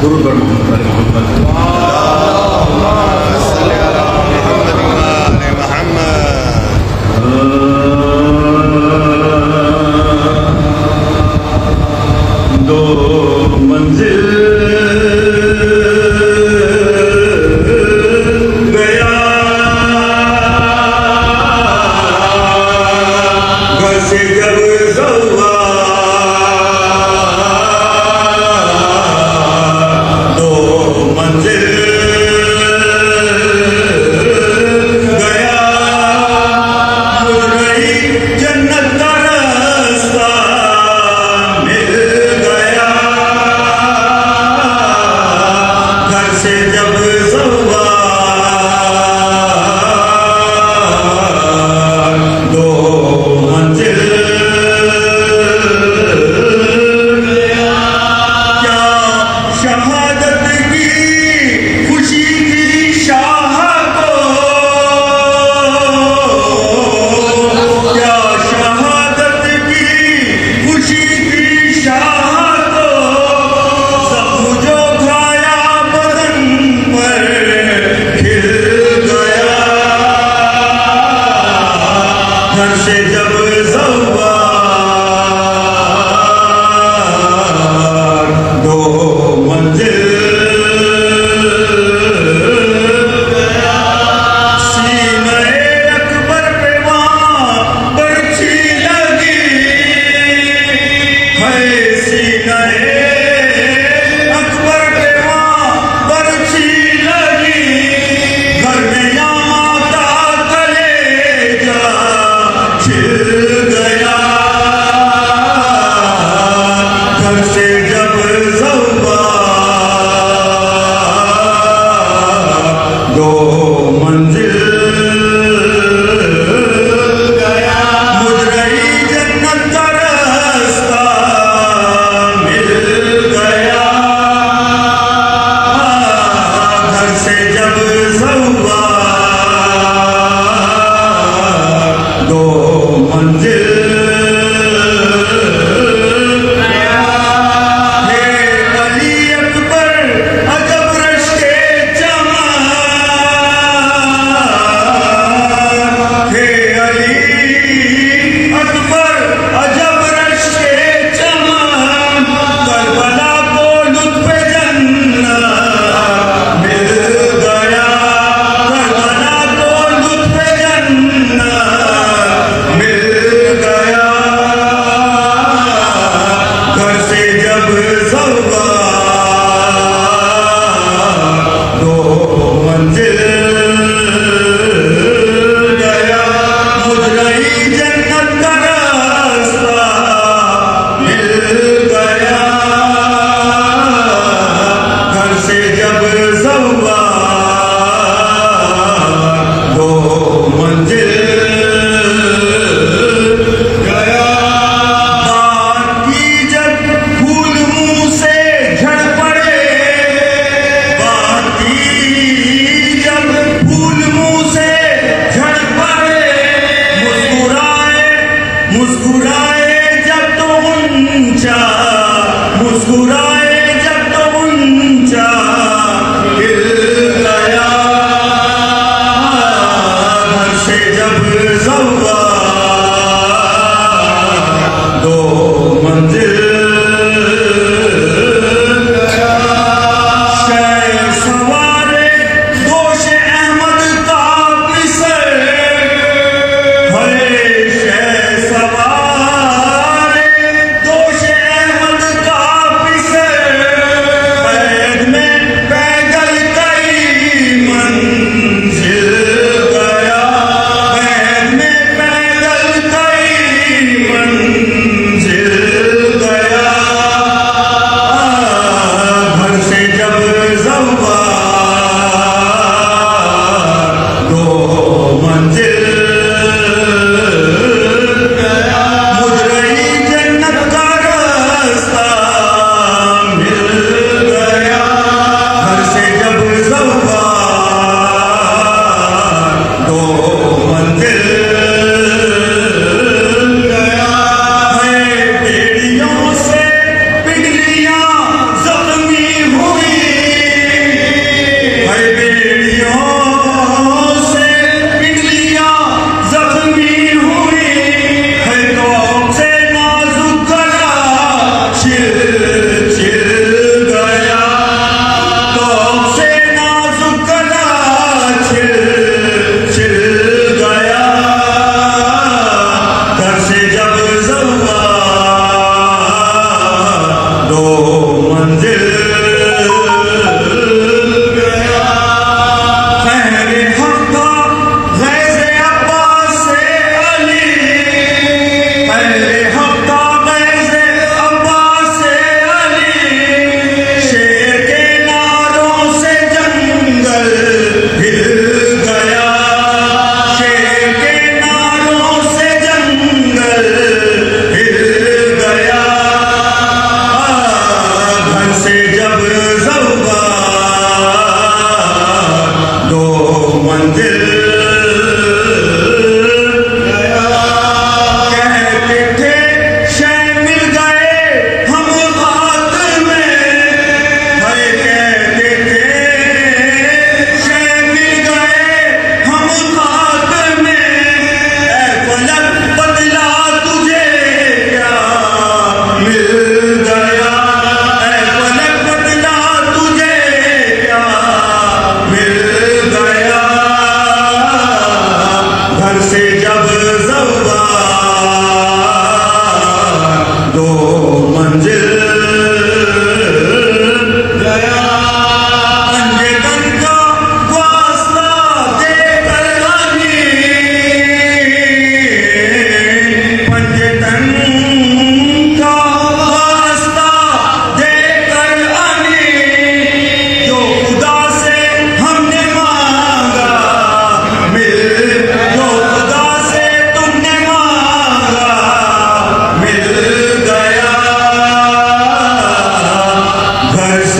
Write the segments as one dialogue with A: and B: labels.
A: درود بر محمد علی محمد دو منزل گیا گھر سے جب زوا دو منزل گیا مل گئی جنت کا راستہ مل گیا گھر سے جب زوا دو منزل کیا شہادت کی خوشی تھی شاہ کو کیا شہادت کی خوشی تھی شاہ کو زخم جو کھایا بدن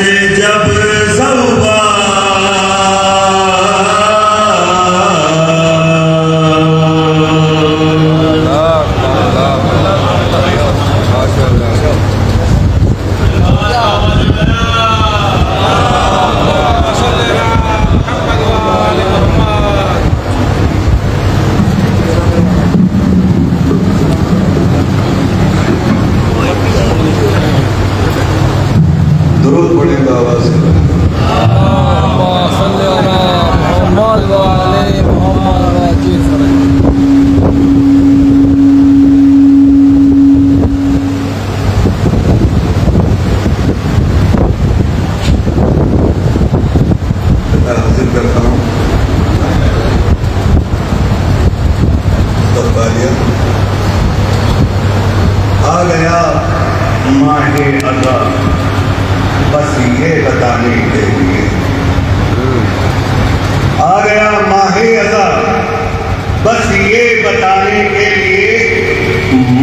A: سے جب
B: درود پڑھیں گے آواز سے حاضر کرتا ہوں
A: آ گیا ماہ اذا بس یہ بتانے کے لیے، آ گیا ماہ اذا بس یہ بتانے کے لیے،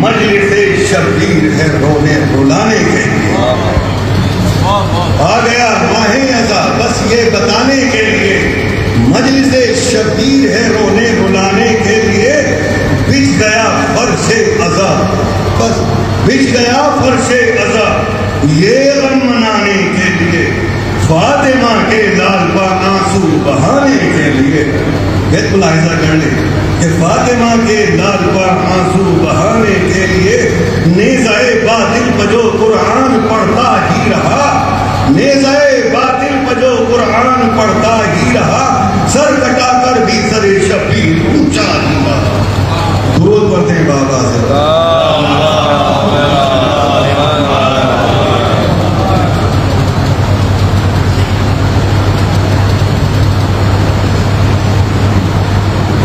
A: مجلس شبیر ہے رونے رلانے کے لیے، آ گیا ماہ اذا بس یہ بتانے کے لیے، مجلس شبیر ہے رونے رلانے کے لیے، بچھ گیا فرش اذا بس بچھ گیا فرش اذا یہ غم منانے کے لیے، فاطمہ کے لال پا آنسو بہانے کے لیے، یہ ملاحظہ کر لیں کہ فاطمہ کے لال پا آنسو بہانے کے لیے، نیزائے باطل پہ جو قرآن پڑھتا ہی رہا، نیزائے باطل پہ جو قرآن پڑھتا ہی رہا، سر کٹا کر بھی سر شبیر اونچا ہی رہا۔ درود پڑھتے ہیں بابا سے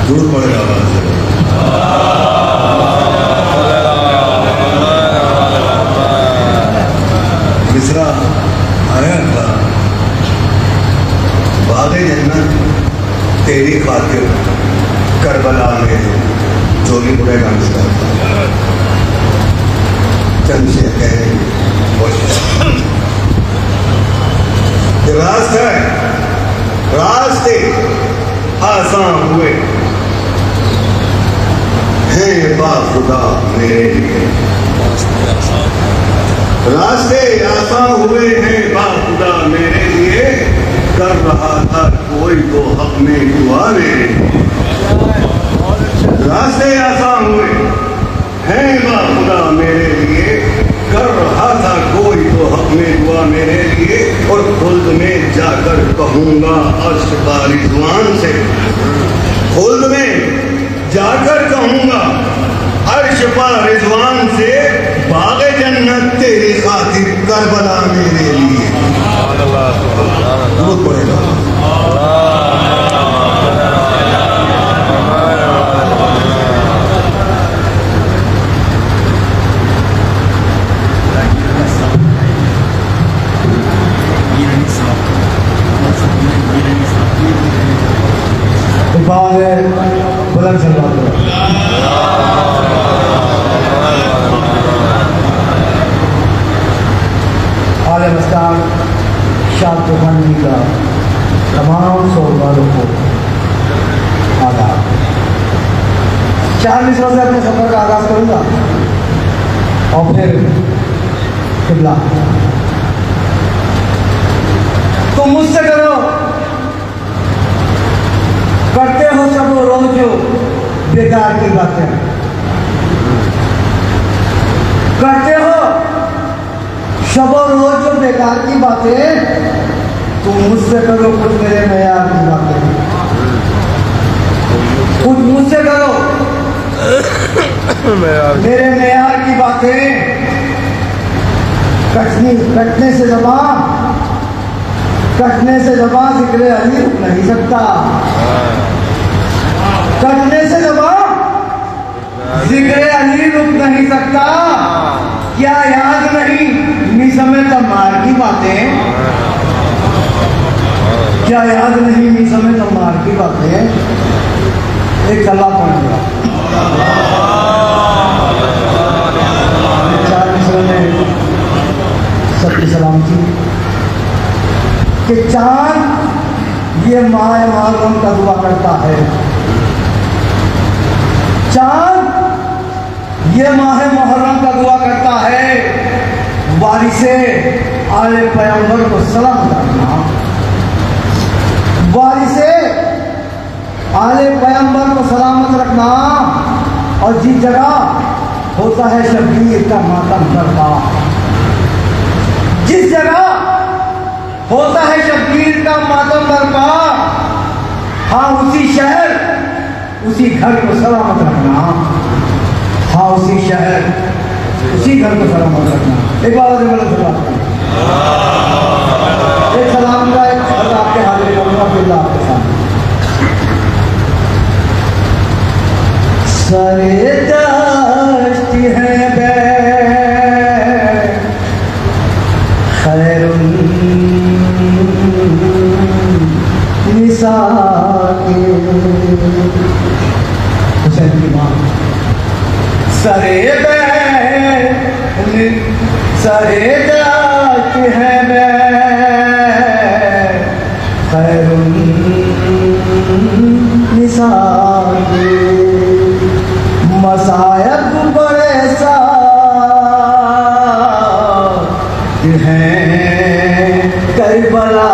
A: درود پڑھے آواز سے مصرع آیا تھا، باغ جنت تیری خاطر کربلا میں چوری پڑے گا مصرع چند سے کہنے کی کوشش، راستے آسان ہوئے ہیں با خدا میرے لیے، راستے آسان ہوئے ہیں با خدا میرے لیے، کر رہا تھا کوئی تو حق میں دعا میرے لیے، راستے آسان ہوئے ہیں با خدا میرے لیے، کر رہا تھا کوئی تو حق میں دعا میرے لیے، اور خلد میں جا کر کہوں گا عرش پا رضوان سے، خلد میں جا کر کہوں گا عرش پا رضوان سے، باغ جنت تیری خاطر کربلا میرے لیے۔ درود پڑھے گا
C: بلند سے بات کرو۔ عالم مستان شاہ طوفانی کا تمام سوال والوں کو آداب۔ 4 مصروں سے اپنے سفر کا آغاز کروں گا اور پھر قبلہ تم مجھ سے کرو، کرتے ہو سب وہ روز جو بیکار کی باتیں، کرتے ہو شب و روز جو بیکار کی باتیں، تم مجھ سے کرو کچھ میرے معیار کی باتیں، کچھ مجھ سے کرو میرے معیار کی باتیں، کٹنے سے زبان ذکر علی رک نہیں سکتا، کٹنے سے زبان ذکر علی رک نہیں سکتا، کیا یاد نہیں میسم تمار کی باتیں، کیا یاد نہیں میسم تمار کی باتیں، ایک کلام پڑھ لیا 4 مصرع میں سب کی سلامتی کہ چاند یہ ماہ محرم کا دعا کرتا ہے، چاند یہ ماہ محرم کا دعا کرتا ہے، وارث آل پیغمبر کو سلام کرنا، وارث آل پیغمبر کو سلامت رکھنا، اور جس جگہ ہوتا ہے شبیر کا ماتم کرنا، جس جگہ ہوتا ہے شبیر کا ماتم برپا، ہاں اسی شہر اسی گھر کو سلامت رکھنا، ہاں اسی شہر اسی گھر کو سلامت رکھنا۔ ایک بار ایک سلام کا ایک خط آپ کے حاضر کروں گا، پھر آپ کے سامنے سرے دشت ہے بے خیر نساء کے حسین کی ماں سرے دشت ہے بے خیر نساء کے مصائب بڑے ساتھ ہیں کربلا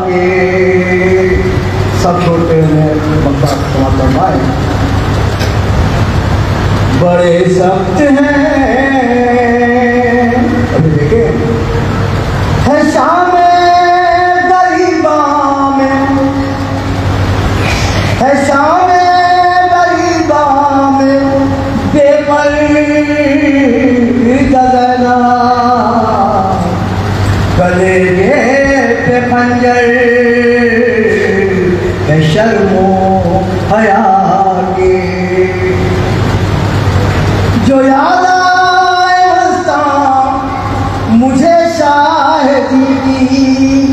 C: کے، سب چھوٹے ہیں مکہ فرمائے بڑے سخت ہیں، ابھی دیکھیں ہے شام غریباں میں، ہے شام بے پر گزرنا، گلے پہ خنجر ہے شرم و حیا کے، جو یاد آئے مستاں مجھے شاہدی کی،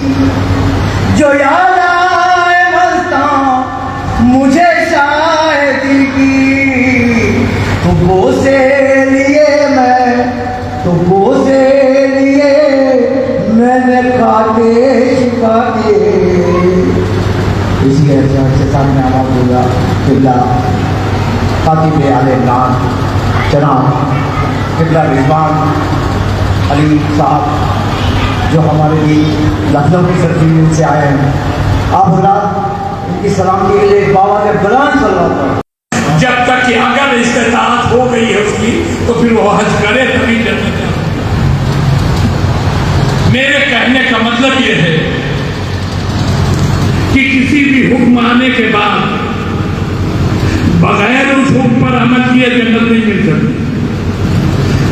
C: جو یاد آئے مستاں مجھے شاہدی کی، تو بوسے لیے میں نے کھاتے شکاتے، اسی احتیاط سے سامنے آواز ہوگا قبلہ خاتم آل عمران جناب قبلہ رضوان علی صاحب جو ہمارے لیے لکھنؤ کی سرزمین سے آئے ہیں، آپ حضرات ان کی سلامتی کے لیے بابا نے بلند سلوات پڑھا۔
D: جب تک کہ اگر استطاعت ہو گئی ہے اس کی تو پھر وہ حج کرے تبھی جنت جائے۔ میرے کہنے کا مطلب یہ ہے کہ کسی بھی حکم آنے کے بعد بغیر اس حکم پر عمل کیے جنت نہیں مل سکتی۔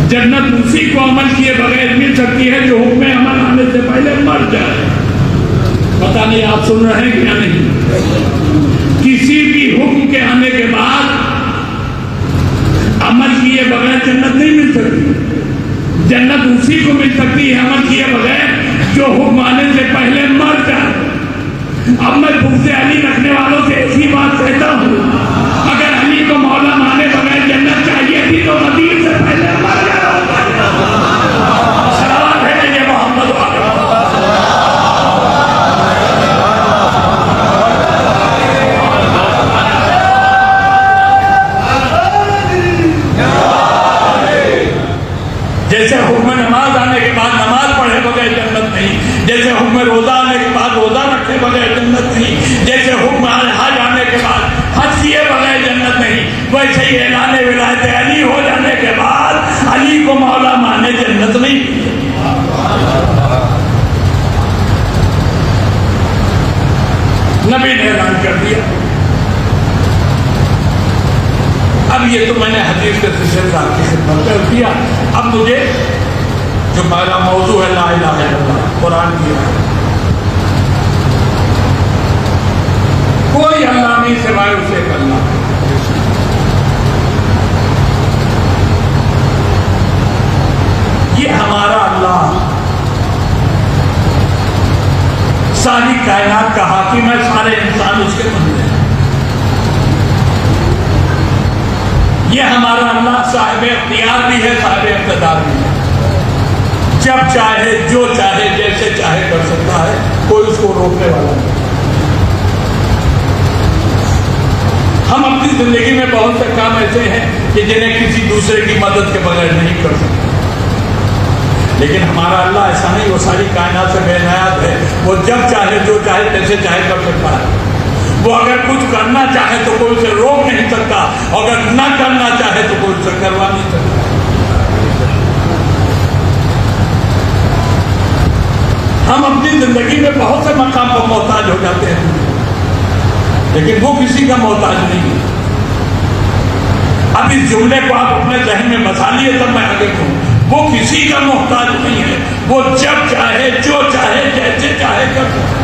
D: جنت اسی کو عمل کیے بغیر مل سکتی ہے جو حکم عمل آنے سے پہلے مر جائے۔ پتہ نہیں آپ سن رہے ہیں کیا نہیں؟ کسی بھی حکم کے آنے کے بعد عمل کیے بغیر جنت نہیں مل سکتی۔ جنت اسی کو مل سکتی ہے عمل کیے بغیر جو حکم آنے سے پہلے مر جائے۔ اب میں بغض علی رکھنے والوں سے ایسی بات کہتا ہوں، اگر علی کو مولا مانے بغیر جنت چاہیے تھی تو غدیر سے پہلے مر جائے۔ صلوات بھیجیے محمد جیسے حکم نماز آنے کے بعد نماز پڑھے بغیر جنت نہیں، جیسے حکم روزہ آنے کے بعد روزہ رکھے بغیر جنت نہیں، جیسے حکم حج آنے کے بعد حج کیے بغیر جنت نہیں، ویسے ہی اعلان ولایت علی ہو جانے کے بعد علی کو مولا مانے جنت نہیں۔ نبی نے اعلان کر دیا۔ اب یہ تو میں نے حدیث کے سلسلے آپ کی خدمت کر دیا۔ اب مجھے جو پہلا موضوع ہے لا الہ الا اللہ، قرآن کی کوئی اللہ نہیں سوائے اسے اللہ۔ یہ ہمارا اللہ ساری کائنات کا حاکم ہے، سارے انسان اس کے بندے ہیں۔ یہ ہمارا اللہ صاحب اختیار بھی ہے، صاحب اقتدار بھی ہے، جب چاہے جو چاہے جیسے چاہے کر سکتا ہے۔ रोकने वाला नहीं। हम अपनी जिंदगी में बहुत से काम ऐसे हैं कि जिन्हें किसी दूसरे की मदद के बगैर नहीं कर सकते, लेकिन हमारा अल्लाह ऐसा नहीं, वो सारी कायनात से बेनियाज है। वो जब चाहे जो चाहे जैसे चाहे कर सकता है। वो अगर कुछ करना चाहे तो कोई उसे रोक नहीं सकता, अगर ना करना चाहे तो कोई उसे करवा नहीं सकता। हम अपनी जिंदगी में बहुत से मकाम पर मोहताज हो जाते हैं, लेकिन वो किसी का मोहताज नहीं है। अब इस जुमले को आप अपने जहन में बसा लिए तब मैं आगे कहूँ। वो किसी का मोहताज नहीं है, वो जब चाहे जो चाहे जैसे चाहे कर सकता है।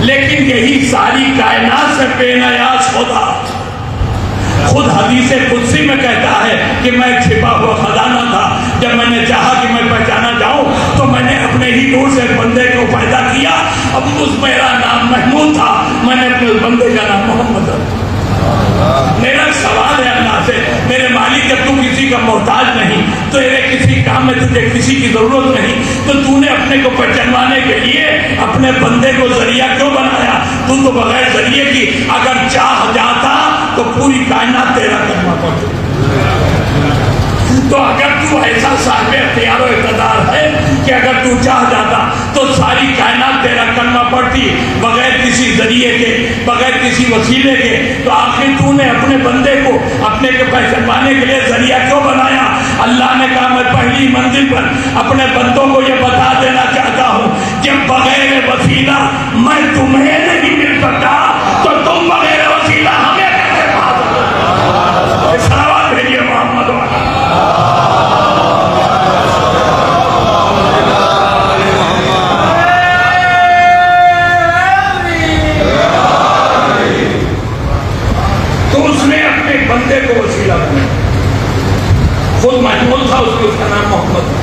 D: लेकिन यही सारी कायनात से बेनियाज खुदा खुद हदीस कुदसी में कहता है कि मैं छिपा हुआ खजाना था, जब मैंने चाहा कि मैं पहचाना जाऊं तो मैंने अपने ही नूर से बंदे को पैदा किया। अब उस मेरा नाम महमूद था, मैंने अपने बंदे का नाम मोहम्मद रखा। मेरा सवाल है अल्लाह से, मेरे मालिक जब तू किसी का मोहताज नहीं, तो तेरे किसी काम में तुझे किसी की जरूरत नहीं, तो तूने अपने को पहचानवाने के लिए अपने बंदे को जरिया क्यों बनाया? तू तो बगैर जरिए की अगर चाह जाता तो पूरी कायनात तेरा करना पड़ता। तो अगर तू ऐसा साहिब इख्तियार और इक़्तिदार है कि अगर तू चाह जाता तो सारी कायनात तेरा करना पड़ती बगैर किसी जरिए के, बगैर किसी वसीले के, तो आखिर तूने अपने बंदे को अपने के पहचानवाने के लिए जरिया क्यों बनाया? अल्लाह ने कहा मैं पहली मंजिल पर अपने बंदों को ये बता देना चाहता हूँ कि बगैर वसीला मैं तुम्हें नहीं मिल सकता, तो तुम बगैर वसीला हमें कैसे पा सकते? सलावत भेजिए मोहम्मद वाला। तो उसने अपने बंदे को वसीला बनाया, खुद महमूद था उसको, उसका नाम मोहम्मद था।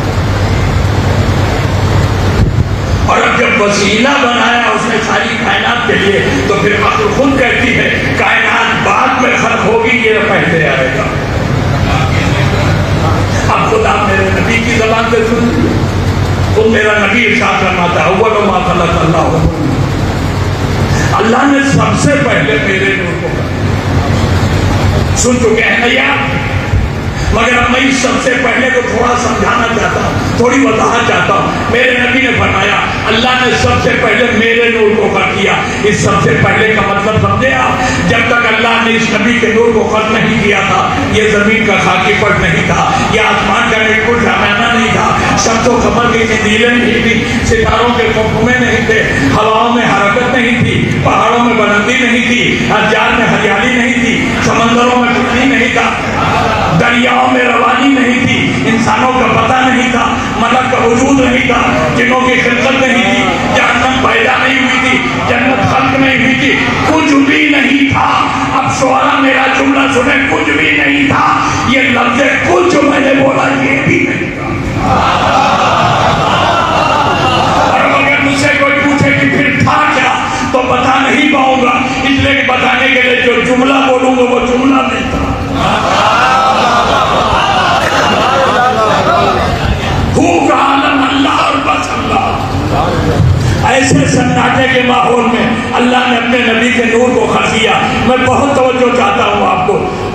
D: और अब जब वसीला बनाया उसने सारी कायनात के लिए, तो फिर अक्ल खुद कहती है कायनात बाद में खल्क होगी, ये पहले आएगा। अब खुद आप मेरे नबी की जबान से सुन, खुद मेरा नबी इरशाद फरमाता है अव्वल मा खलक़ अल्लाह, अल्लाह ने सबसे पहले मेरे नूर को सुन चुके हैं ना यार, मगर अब मैं इस सबसे पहले को थोड़ा समझाना चाहता हूँ, थोड़ी वजाहत चाहता हूँ। मेरे नबी ने फरमाया अल्लाह ने सबसे पहले मेरे नूर को खल्क किया। इस सबसे पहले का मतलब समझे आप? जब तक अल्लाह ने इस नबी के नूर को खल्क नहीं किया था, ये जमीन का खाकी पट नहीं था, ये आसमान का बिल्कुल शामियाना नहीं था, शम्सो कमर की नीले नहीं थी, सितारों के खुफुमे नहीं थे, हवाओं में हरकत नहीं थी, पहाड़ों में बुलंदी नहीं थी, अज़जार में हरियाली नहीं थी, समंदरों में पानी नहीं था, दरियाओं में रवानी नहीं थी, इंसानों का पता नहीं था, मलक का वजूद नहीं था, जिन्हों की खिलकत नहीं थी, जहन्नम पैदा नहीं हुई थी, जन्नत खल्क नहीं हुई थी, कुछ भी नहीं था। अब शुआरा मेरा जुमला सुने, कुछ भी नहीं था। ये लफ्ज़ कुछ जो मैंने बोला ये भी नहीं था। और अगर मुझसे कोई पूछे कि फिर था क्या, तो बता नहीं पाऊंगा, इसलिए बताने के लिए जो जुमला बोलूंगा वो जुमला नहीं था। ऐसे सन्नाटे के माहौल में अल्लाह ने अपने नबी के नूर को खल्क किया। मैं बहुत तवज्जो चाहता हूँ आपको,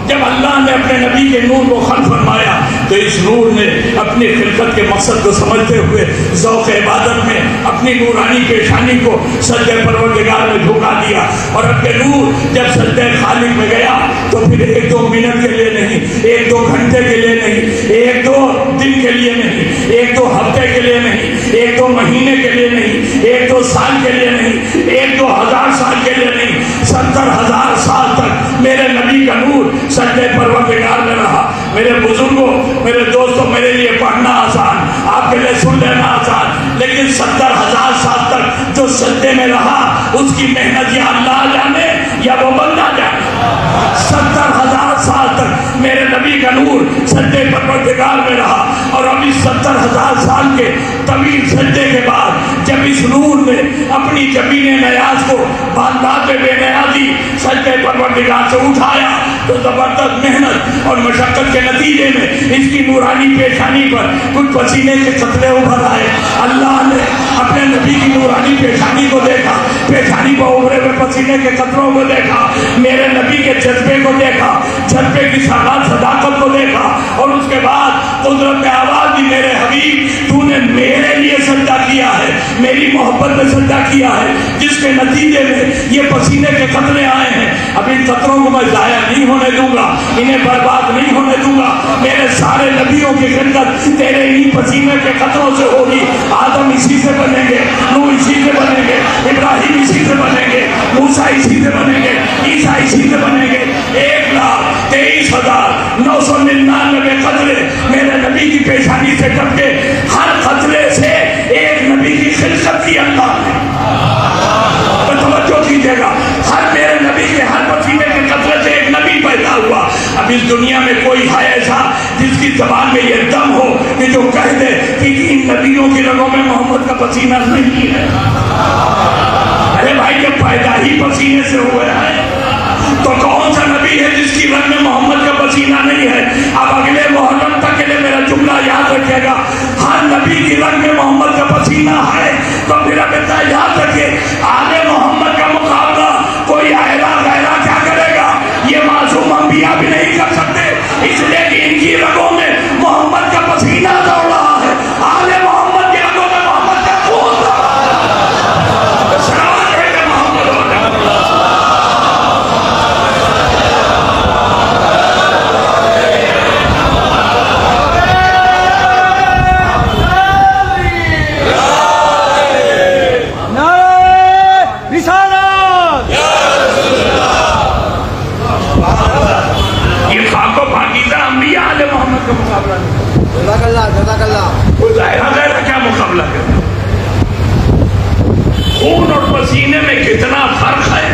D: जब अल्लाह ने अपने नबी के नूर को खल्क फरमाया तो इस नूर ने अपनी खिलकत के मकसद को समझते हुए ज़ौक़ इबादत में अपनी नूरानी पेशानी को सजदे परवरदिगार में झुका दिया। और अपने नूर जब सजदे खालिक में गया तो फिर 1-2 मिनट के लिए नहीं, 1-2 घंटे के लिए नहीं, 1-2 दिन के लिए नहीं, 1-2 हफ्ते के लिए नहीं, 1-2 महीने के लिए नहीं, 1-2 साल के लिए नहीं, 1-2 हज़ार साल के लिए नहीं, 70,000 साल तक मेरे नबी का नूर सजदे परवरदिगार में रहा। मेरे बुजुर्गों, मेरे दोस्तों, मेरे लिए पढ़ना आसान, आपके लिए सुन लेना आसान, लेकिन 70,000 साल तक जो सजदे में रहा उसकी मेहनत या अल्लाह जाने या वो बंदा जाने। 70,000 साल तक मेरे नबी का नूर सजदे परवरदिगार में रहा। और अब इस 70,000 साल के तवील सजदे के बाद जब इस नूर ने अपनी जबीने नयाज को बांधे बेनियाजी सजदे परवरदिगार से उठाया तो जबरदस्त मेहनत और मशक्कत के नतीजे में इसकी नूरानी पेशानी पर कुछ पसीने के कतरे उभर आए। अल्लाह ने अपने नबी की नूरानी पेशानी को देखा, पेशानी पर उभरे हुए पसीने के कतरों को देखा, मेरे नबी के जज्बे को देखा, जज्बे की सदाकत को देखा, और उसके बाद कुदरत ने आवाज दी, मेरे हबीब तूने मेरे लिए सजदा किया है, मेरी मोहब्बत में सजदा किया है, जिसके नतीजे में ये पसीने के कतरे आए हैं। अब इन कतरों को मैं जाया नहीं होने दूंगा, इन्हें बर्बाद नहीं होने दूंगा। मेरे सारे नबियों की खिदमत तेरे इन्हीं पसीने के कतरों से होगी। आदम इसी से बनेंगे, नूह इसी से बनेंगे, इब्राहिम इसी से बनेंगे, मूसा इसी से बनेंगे, ईसा इसी से बनेंगे। 1,23,999 कतरे मेरे नबी की पेशानी से टपके। हर कतरे से एक नबी की खिदमत की अल्लाह ने। तो तवज्जो कीजिएगा, हर मेरे नबी के हर पसीने के कतरे से एक नबी पैदा हुआ। अब इस दुनिया में कोई है ऐसा जिसकी जबान में ये दम हो कि जो कह दे कि इन नबियों की रगों में मोहम्मद का पसीना नहीं है? अरे भाई, जब पैदा ही पसीने से हुए हैं तो कौन सा नबी है जिसकी रग में मोहम्मद का पसीना नहीं है? अब अगले मुहर्रम तक के लिए मेरा जुमला याद रखिएगा, हर नबी की रग में मोहम्मद का पसीना है। तो मेरा बेटा याद रखिए, आले मोहम्मद का मुकाबला कोई आएगा गैरा क्या करेगा? ये मासूम अंबिया भी नहीं कर सकते, इसलिए कि इनकी रगों में मोहम्मद का पसीना दौड़ रहा है। आले मोहम्मद की रगों में मोहम्मद का खून दौड़ रहा है। सलावत है कि मोहम्मद हो जाए। ये खाको पाकीज़ा अंबिया आले मोहम्मद का मुकाबला नहीं। वो ज़ाहिर क्या मुकाबला करता? खून और पसीने में कितना फर्क है।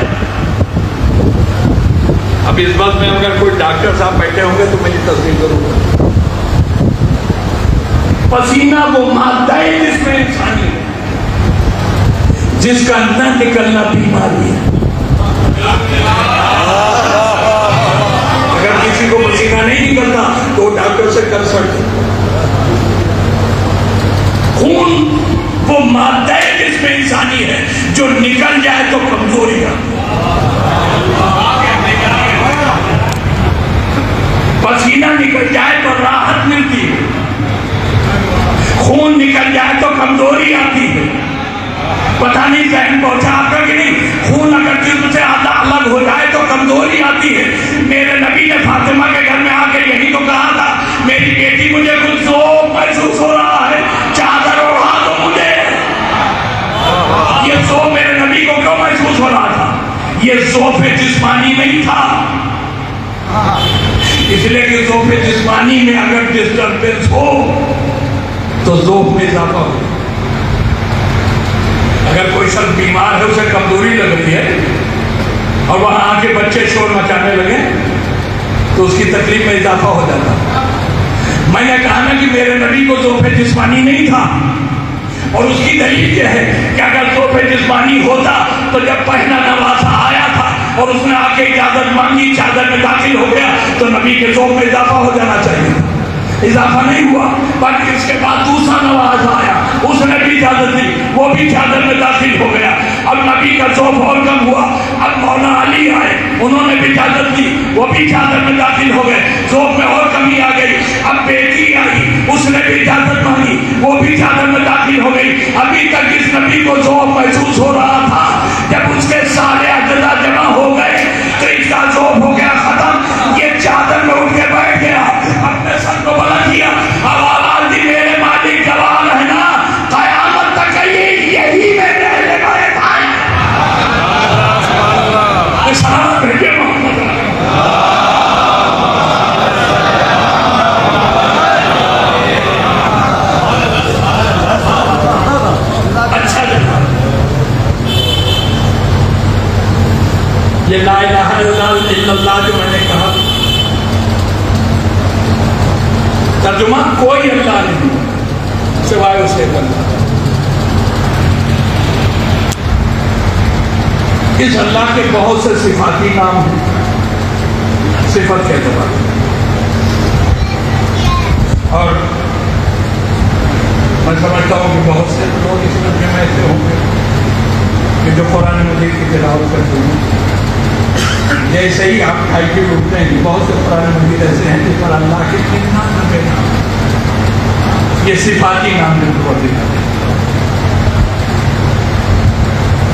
B: अब इस बात में अगर कोई डॉक्टर साहब बैठे होंगे तो मैं ये तस्वीर करूंगा।
D: पसीना वो मादा है जिसमें इंसानी है, जिसका न निकलना बीमारी है। अगर किसी को पसीना नहीं निकलता तो डॉक्टर से कंसल्ट। खून वो मादा है जिसमें इंसानी है, जो निकल जाए तो कमजोरी का। पसीना निकल जाए तो राहत मिलती है, खून निकल जाए तो कमजोरी आती है। पता नहीं जहन पहुंचा आपका कि नहीं? खून अगर जिस्म से आधा अलग हो जाए तो कमजोरी आती है। मेरे नबी ने फातिमा के घर में आकर यही तो कहा था, मेरी बेटी मुझे कुछ ज़ोर महसूस हो रहा है, चादर ओढ़ा दो मुझे। ये ज़ोर मेरे नबी को क्यों महसूस हो रहा था? ये ज़ोफ़े जिस्मानी नहीं था, इसलिए कि ज़ोफ़े जिस्मानी में अगर डिस्टर्बेंस हो तो ज़ोफ़ में इजाफा हो। अगर कोई शख्स बीमार है, उसे कमजोरी लग रही है और वहां आके बच्चे शोर मचाने लगे तो उसकी तकलीफ में इजाफा हो जाता। मैंने कहा ना कि मेरे नबी को ज़ोफ़े जिस्मानी नहीं था, और उसकी दलील यह है कि अगर ज़ोफ़े जिस्मानी होता तो जब पहला नवासा आया था और उसने आके इजाजत मांगी, चादर में दाखिल हो गया, तो नबी के ज़ोफ़ में इजाफा हो जाना चाहिए। इजाफा नहीं हुआ, बल्कि इसके बाद दूसरा नवाज आया, उसने भी इजाजत दी, वो भी चादर में दाखिल हो गया। अब नबी का ज़ोफ़ और कम हुआ। अब मौला अली आए, उन्होंने भी इजाजत दी, वो भी चादर में दाखिल हो गए, ज़ोफ़ में और कमी आ गई। अब बेटी आई, उसने भी इजाजत मांगी, वो भी चादर में दाखिल हो गई। अभी तक इस नबी को ज़ोफ़ महसूस हो रहा था, जब उसके सारे अजजा जमा हो गए तो इसका ज़ोफ़ हो गया खत्म। ये चादर में उठ के बैठ गया, अपने सर को बुलंद किया, अब आवाज दी, मेरे मालिक जवान है ना, क़यामत तक यही मेरे रहने वाले भाई। सलाम भेजे मोहम्मद। अच्छा जनाब, ये ला इलाहा इल्लल्लाह जो मैंने कहा, तर्जुमा कोई अल्लाह नहीं सिवाय उसके अल्लाह। इस अल्लाह के बहुत से सिफाती नाम हैं, सिफत के एतबार और मैं समझता हूँ कि बहुत से लोग इस नजर में ऐसे होंगे
B: جو قرآن مجید کی تلاوت کرتے ہیں جیسے ہی آپ کھائی کے اٹھتے ہیں بہت سے قرآن مجید ایسے ہیں جس پر اللہ کے کتنا نبے نام یہ صفاتی نام ہے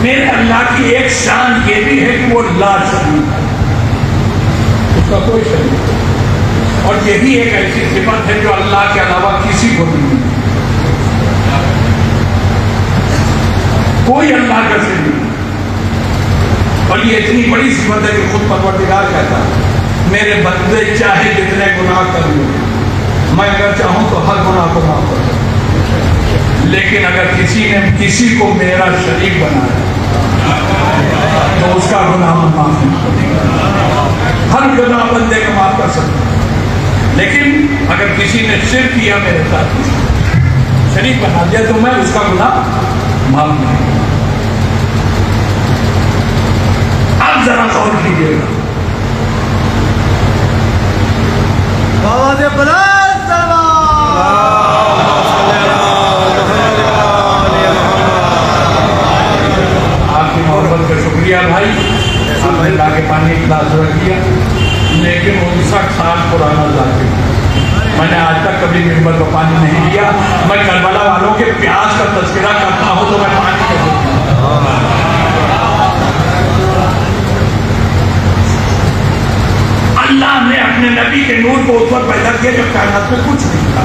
B: میرے اللہ کی ایک شان یہ بھی ہے کہ وہ لا شریک ہے اس کا کوئی شریک نہیں اور یہی ایک ایسی صفت ہے جو اللہ کے علاوہ کسی کو نہیں ہے کوئی اللہ کا شریک نہیں اور یہ اتنی بڑی صفت ہے کہ خود پروردگار کہتا ہے میرے بندے چاہے جتنے گناہ کر لوں میں اگر چاہوں تو ہر گناہ کو معاف کر دوں لیکن اگر کسی نے کسی کو میرا شریک بنایا تو اس کا گناہ معاف نہیں کرے گا ہر گناہ بندے کو معاف کر سکتا لیکن اگر کسی نے شرک کیا میرے ساتھ شریک بنا دیا تو میں اس کا گناہ معاف نہیں کروں اب ذرا غور کیجیے گا آپ کی محبت کا شکریہ بھائی آپ نے لا کے پانی گلاس رکھ دیا لیکن 59 سال پرانا لا کے میں نے آج تک کبھی ممبر کو پانی نہیں دیا میں کربلا والوں کے پیاس کا تذکرہ کرتا ہوں تو میں پانی کیسے اللہ نے اپنے نبی کے نور کو اس وقت پیدا کیا جب کائنات میں کچھ نہیں تھا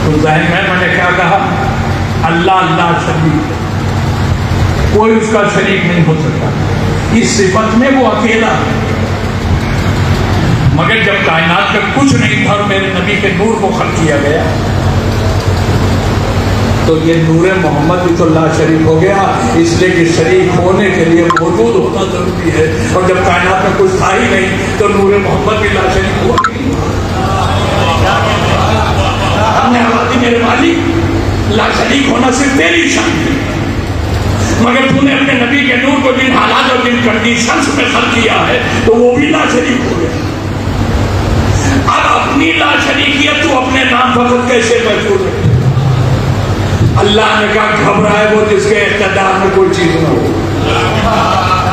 B: تو ذہن میں نے کیا کہا اللہ اللہ شریک کوئی اس کا شریک نہیں ہو سکتا اس صفت میں وہ اکیلا مگر جب کائنات میں کچھ نہیں تھا اور میرے نبی کے نور کو خلق کیا گیا تو یہ نور محمد بھی تو لا شریک ہو گیا اس لیے کہ شریک ہونے کے لیے موجود ہونا ضروری ہے اور جب کائنات میں کچھ تھا ہی نہیں تو نور محمد بھی لا شریک ہو گئی ہم نے آبادی میرے مالک لا شریک ہونا صرف تیری شان ہے مگر تو نے اپنے نبی کے نور کو جن حالات اور جن کنڈیشنز میں خلق کیا ہے تو وہ بھی لا شریک ہو گیا اب اپنی لا شریکیت تو اپنے نام فقط کیسے محفوظ ہے اللہ نے کہا گھبرائے وہ جس کے اقتدار میں کوئی چیز نہ ہو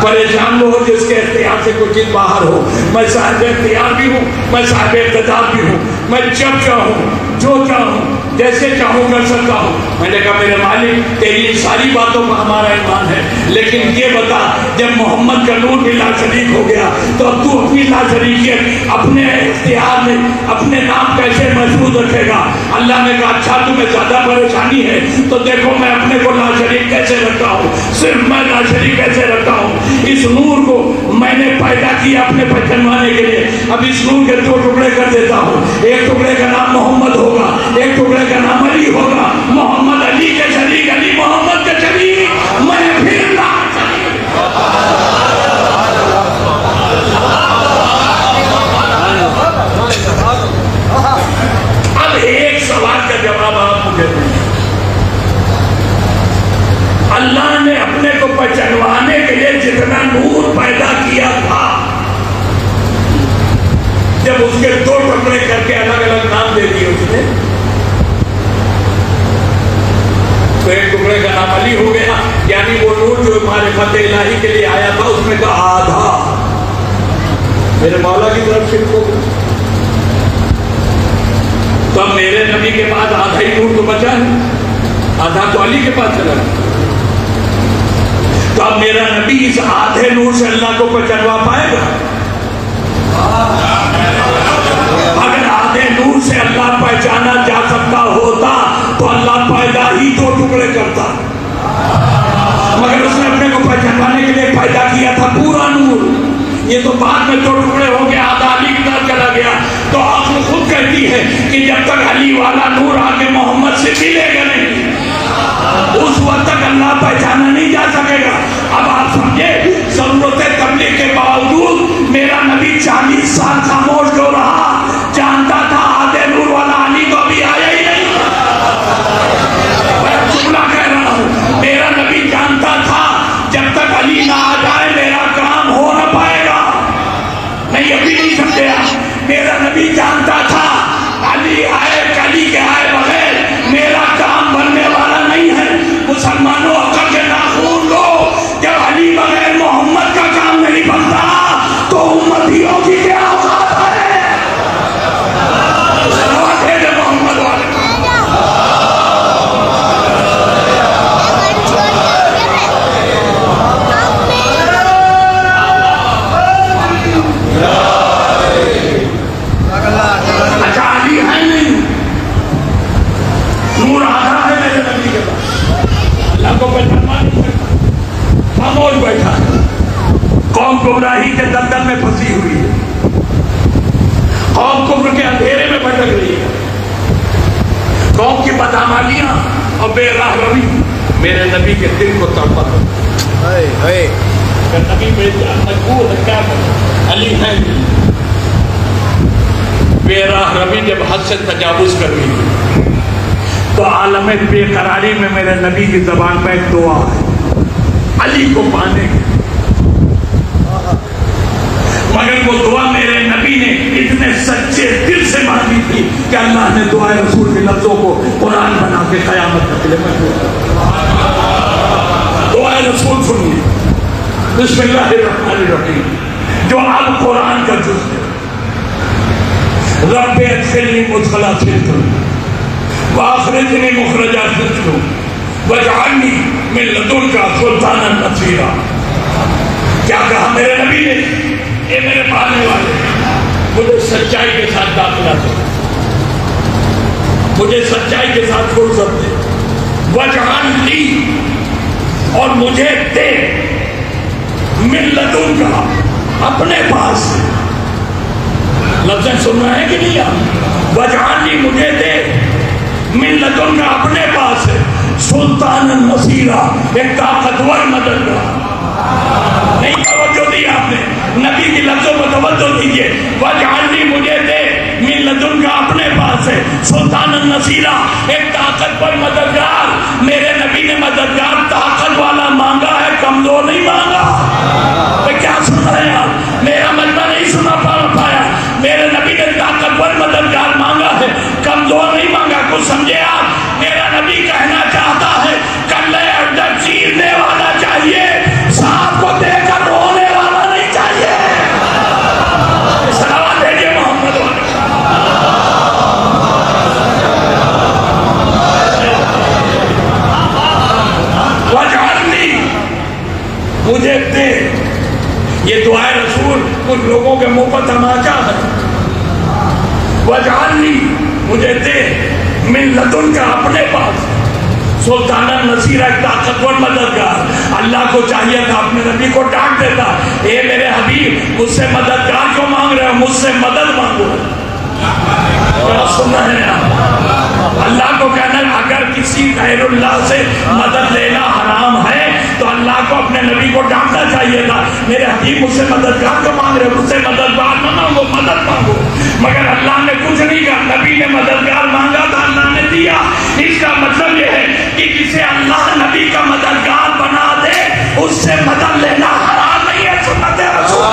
B: پریشان وہ ہو جس کے اختیار سے کوئی چیز باہر ہو میں صاحب اختیار بھی ہوں میں صاحب اقتدار بھی ہوں میں جب چاہوں جو چاہوں جیسے چاہوں کر سکتا ہوں میں نے کہا میرے مالک تیری ساری باتوں پر ہمارا ایمان ہے لیکن یہ بتا جب محمد کا نور بھی لا شریک ہو گیا تو اب تو اپنی لا شریکیت اپنے اختیار میں اپنے نام کیسے محفوظ رکھے گا اللہ نے کہا اچھا تمہیں زیادہ پریشانی ہے تو دیکھو میں اپنے کو لا شریک کیسے رکھتا ہوں صرف میں لا شریک کیسے رکھتا ہوں اس نور کو میں نے پیدا کیا اپنے پہچانوانے کے لیے اب اس نور کے 2 ٹکڑے کر دیتا ہوں ایک ٹکڑے کا نام محمد ہوگا ایک ٹکڑے کا نام علی ہوگا محمد علی کے شریک علی محمد کے شریک میں پھر لا شریک اب ایک سوال کا جواب آپ مجھے دیں اللہ نے اپنے کو پہچانوانے کے لیے جتنا نور پیدا کیا تھا جب اس کے 2 ٹکڑے کر کے الگ الگ نام دے دیے اس نے تو ایک ٹکڑے کا نام علی ہو گیا یعنی وہ نور جو معرفت الہی کے لیے آیا تھا اس میں کا آدھا میرے مولا کی طرف شرک ہو گیا تو اب میرے نبی کے بعد آدھا ہی نور تو بچا ہے آدھا تو علی کے پاس چلا گیا تو اب میرا نبی اس آدھے نور سے اللہ کو پہچانوا پائے گا اگر آدھے نور سے اللہ پہچانا جا سکتا ہوتا تو اللہ پیدا ہی 2 ٹکڑے کرتا مگر اس نے اپنے کو پہچانوانے کے لیے پیدا کیا تھا پورا نور یہ تو بعد میں 2 ٹکڑے ہو گیا آدھا علی کی طرف چلا گیا تو عقل خود کہتی ہے کہ جب تک علی والا نور آگے محمد سے ملے گا نہیں اس وقت تک اللہ پہچانا نہیں جا سکے گا اب آپ سمجھے ضرورت تبلیغ کے باوجود میرا نبی 40 سال خاموش کیوں رہا جانتا تھا آدھے نور والا علی تو ابھی آیا ہی نہیں میں جملہ کہہ رہا ہوں میرا نبی جانتا تھا جب تک علی نہ آ جائے میرا کام ہو نہ پائے گا نہیں ابھی نہیں سمجھے میرا نبی جانتا تھا علی آئے علی کے آئے गुमराही के दलदल में फंसी हुई है, कौम कुफ्र के अंधेरे में भटक रही है, कौम की बदआमालियां और बेराह रवी मेरे नबी के दिल को तड़पा है। नबी मजबूर है, क्या करें, अली है। बेराह रवी जब हद से तजावुज कर रही तो आलम बेकरारी में मेरे नबी की जबान पर एक दुआ है अली को पाने की, मगर वो दुआ मेरे नबी ने इतने सच्चे दिल से मांगी थी कि अल्लाह ने दुआ रसूल के लफ्जों को कुरान बना के क़यामत तक के लिए दुआ रसूल सुनिए, बिस्मिल्लाहिर्रहमानिर्रहीम, जो अब कुरान का जुज़ है। रब्बे अदखिलनी मुदखला सिद्क़ व अखरिजनी मुखरजा सिद्क़ वजअलनी मिन लदुनका सुल्तानन नसीरा। क्या कहा मेरे नबी ने? ये मेरे पालने वाले, मुझे सच्चाई के साथ दाखिला दे, मुझे सच्चाई के साथ फुर्सत दे, वजअलनी, और मुझे दे, मिन लदुनका, अपने पास से। लफ्ज़ सुन रहे हैं कि नहीं आप? वजअलनी, मुझे दे, मिन लदुनका, अपने पास से, सुल्तानन नसीरा, एक ताकतवर मददगार। नहीं तवज्जो दी आपने, नबी के लफ्जों को तवज्जो दीजिए। वजअलनी, मुझे दे, मिन लदुनका, अपने पास से, सुल्तानन नसीरा, एक ताकतवर मददगार। मेरे नबी ने मददगार ताकत वाला मांगा है, कमजोर नहीं मांगा। तो क्या सुन रहे हैं आप? मेरा मजमा नहीं सुना पाया। मेरे नबी ने ताकतवर मददगार मांगा है, कमजोर नहीं मांगा। कुछ समझे आप? मेरा नबी कहना चाहता है कल्ले अंदर चीरने वाला चाहिए, सांप को देखकर रोने वाला नहीं चाहिए। सलावत भेजिए मोहम्मद वाले। वजअलनी, मुझे दे। ये दुआए रसूल कुछ लोगों के मुंह पर तमाचा है। वजअलनी, मुझे दे, मिन लदुनका, अपने पास, सुल्तानन नसीरा, एक ताकतवर मददगार। अल्लाह को चाहिए था अपने नबी को डांट देता, ए मेरे हबीब, मुझसे मददगार क्यों मांग रहे हो? मुझसे मदद मांगो। क्या सुन रहे हैं आप? अल्लाह को कहना, अगर किसी गैरुल्लाह से मदद लेना हराम है तो अल्लाह को अपने नबी को डांटना चाहिए था। मेरे हबीब, मुझसे मददगार क्यों मांग रहे हो? मुझसे मददगार न मांगो, मदद मांगो। मगर अल्लाह ने कुछ नहीं कहा, नबी ने मददगार मांगा था, अल्लाह ने दिया। इसका मतलब यह है कि जिसे अल्लाह नबी का मददगार बना दे उससे मदद लेना हराम नहीं है। सुन्नत रसूल।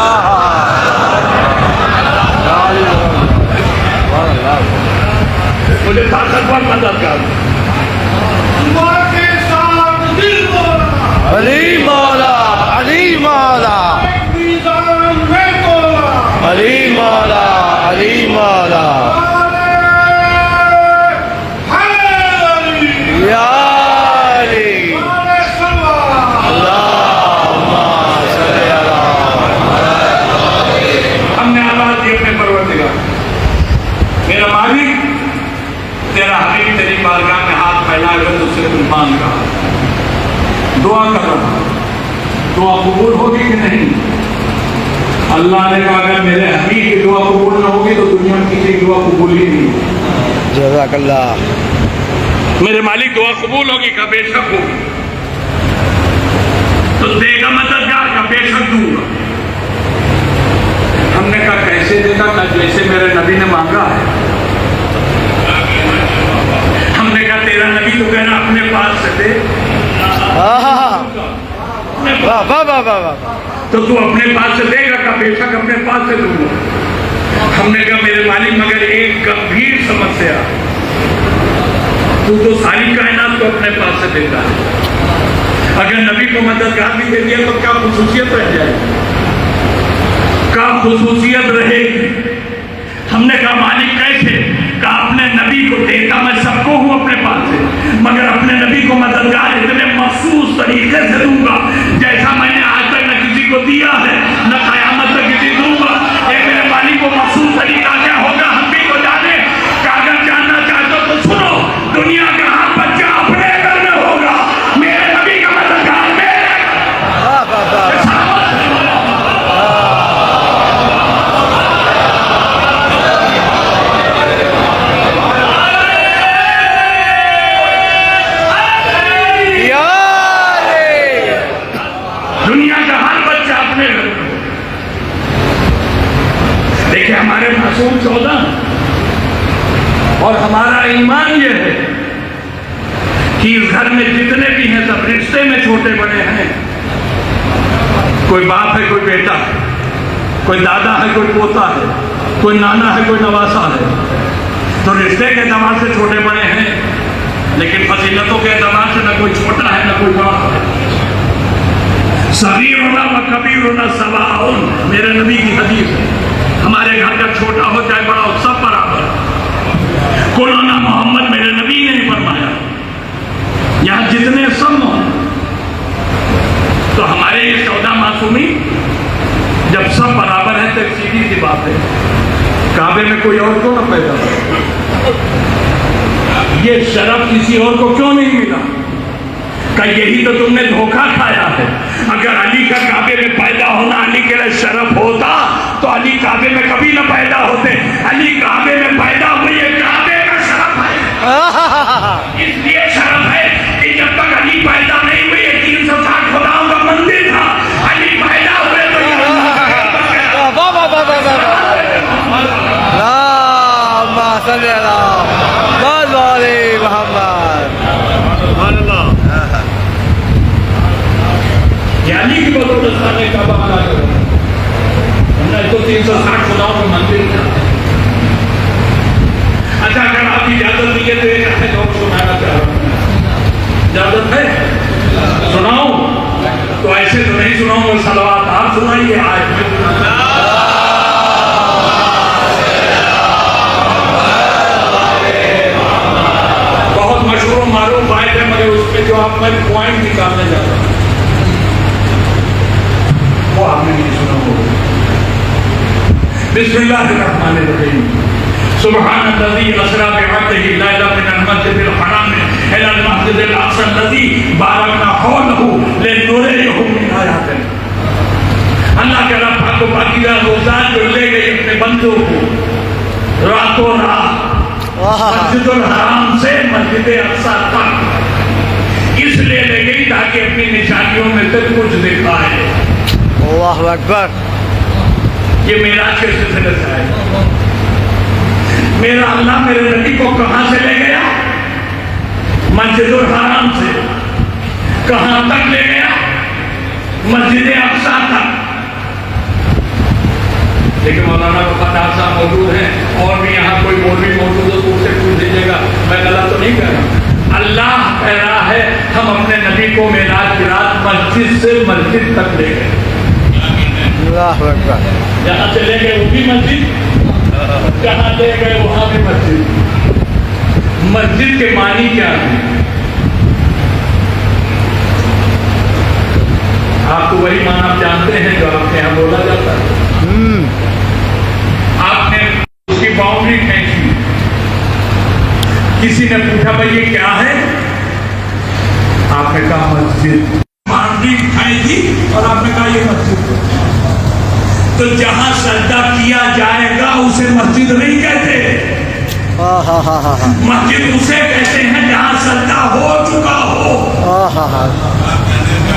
B: मुझे ताकतवर मददगार।
E: अली मौला, अली मौला, अली मौला, अली मौला, या अली,
B: हमने आवाज दी अपने परवरदिगार, मेरा मालिक, तेरा हबीब तेरी बारगाह में हाथ फैलाए हुए तुझसे कुछ मांग रहा, दुआ कर रहा, दुआ कबूल होगी कि नहीं? अल्लाह ने कहा अगर मेरे हबीब की दुआ कबूल न होगी तो दुनिया में किसी की दुआ कबूल ही नहीं।
E: जज़ाकल्लाह।
B: मेरे मालिक, दुआ कबूल होगी का? बेशक होगी। तो देगा मददगार का? बेशक दूंगा। हमने कहा कैसे देगा? ना जैसे मेरे नबी ने मांगा है। हमने कहा तेरा नबी तो कहना अपने पास से दे,
E: वाह वाह वाह वाह वाह।
B: तो तू अपने पास से देगा का? बेशक अपने पास से दूंगा। हमने कहा मेरे मालिक, मगर एक गंभीर समस्या, तू तो सारी कायनात को अपने पास से देता है, अगर नबी को मददगार भी दे दिया तो क्या खुसूसियत रह जाएगी? क्या खुसूसियत रहेगी? हमने कहा मालिक कैसे? कहा अपने नबी को देता मैं सबको हूं अपने पास से, मगर अपने नबी को मददगार इतने मखसूस तरीके से दूंगा जैसा मैंने आज तक न किसी को दिया है, न कयामत तक किसी दूंगा। ये मेरे मालिक को मखसूस तरीका क्या होगा हम भी तो जाने। अगर जानना चाहते हो तो सुनो, दुनिया का हर बच्चा अपने घर में होगा, मेरे नबी का मददगार मेरे। میں جتنے بھی ہیں سب رشتے میں چھوٹے بڑے ہیں. کوئی باپ ہے، کوئی بیٹا ہے، کوئی دادا ہے، کوئی پوتا ہے، کوئی نانا ہے، کوئی نواسا ہے. تو رشتے کے اعتبار سے چھوٹے بڑے ہیں، لیکن فضیلتوں کے اعتبار سے نہ کوئی چھوٹا ہے نہ کوئی بڑا ہے. صغیرنا و کبیرنا سواء، میرے نبی کی حدیث ہے. ہمارے گھر کا چھوٹا ہو چاہے بڑا ہو سب برابر. کلنا محمد، میرے نبی نے فرمایا یہاں جتنے سب ہوں. تو ہمارے یہ 14 معصومی جب سب برابر ہیں تو ایک سیدھی سی بات ہے، کعبے میں کوئی اور کیوں نہ پیدا ہو؟ یہ شرف کسی اور کو کیوں نہیں ملا؟ کہ یہی تو تم نے دھوکہ کھایا ہے. اگر علی کا کعبے میں پیدا ہونا علی کے لیے شرف ہوتا تو علی کعبے میں کبھی نہ پیدا ہوتے. علی کعبے میں پیدا ہوئے، یہ کعبے کا شرف ہے. اس لیے شرف ہے کہ جب تک علی پیدا نہیں ہوئے یہ 360 خداؤں کا مندر تھا. علی پیدا ہوئے تو یہ
E: اللهم صل على محمد.
B: علی کی بدولت خانے کعبہ بنا کر ورنہ تو 360 خداؤں کا مندر تھا. اچھا اگر آپ اجازت دیجیے تو ایک اچھے لوگ سنانا چاہ رہا ہوں. اجازت ہے؟ سناؤں؟ تو ایسے تو نہیں سناؤں گا، صلوات آپ سنائیے. بہت مشہور و معروف آیت ہے، مگر اس پہ جو آپ میں پوائنٹ نکالنے جا رہا ہوں وہ آپ نے نہیں سنا ہوگا. بسم اللہ الرحمن الرحیم. سبحان الذی اسری بعبدہ لیلا من المسجد الحرام الی المسجد الاقصی الذی بارکنا حولہ لنریہ من آیاتنا. اللہ کے رب پاک و پاکیزہ روزات جو لے گئی اپنے بندوں کو راتوں رات مسجد الحرام سے مسجد اقصی تک اس لیے لے گئی تاکہ اپنی نشانیوں میں سے کچھ دکھائے.
E: اللہ اکبر.
B: یہ معراج کے سلسلے سے ہے. میرا اللہ میرے نبی کو کہاں سے لے گیا؟ مسجد الحرام سے. کہاں تک لے گیا؟ مسجد اقصی تک. لیکن مولانا وفادار صاحب موجود ہیں اور بھی یہاں کوئی مولوی موجود ہے تو ان سے پوچھ دیجیے گا، میں غلط تو نہیں کہہ رہا. اللہ کہہ رہا ہے ہم اپنے نبی کو معراج کی رات مسجد سے مسجد تک لے گئے.
E: اللہ اکبر.
B: جہاں سے لے گئے وہ بھی مسجد، جہاں لے گئے وہاں بھی مسجد. مسجد کے معنی کیا ہے؟ آپ کو وہی معنی آپ جانتے ہیں جو آپ کے یہاں بولا جاتا ہے. آپ نے اس کی باؤنڈری کھینچی. کسی نے پوچھا بھائی یہ کیا ہے؟ آپ نے کہا مسجد. باؤنڈری کھینچی اور آپ نے کہا یہ مسجد. تو جہاں سجدہ کیا جائے گا اسے مسجد نہیں کہتے. مسجد اسے کہتے ہیں جہاں سجدہ ہو چکا ہو.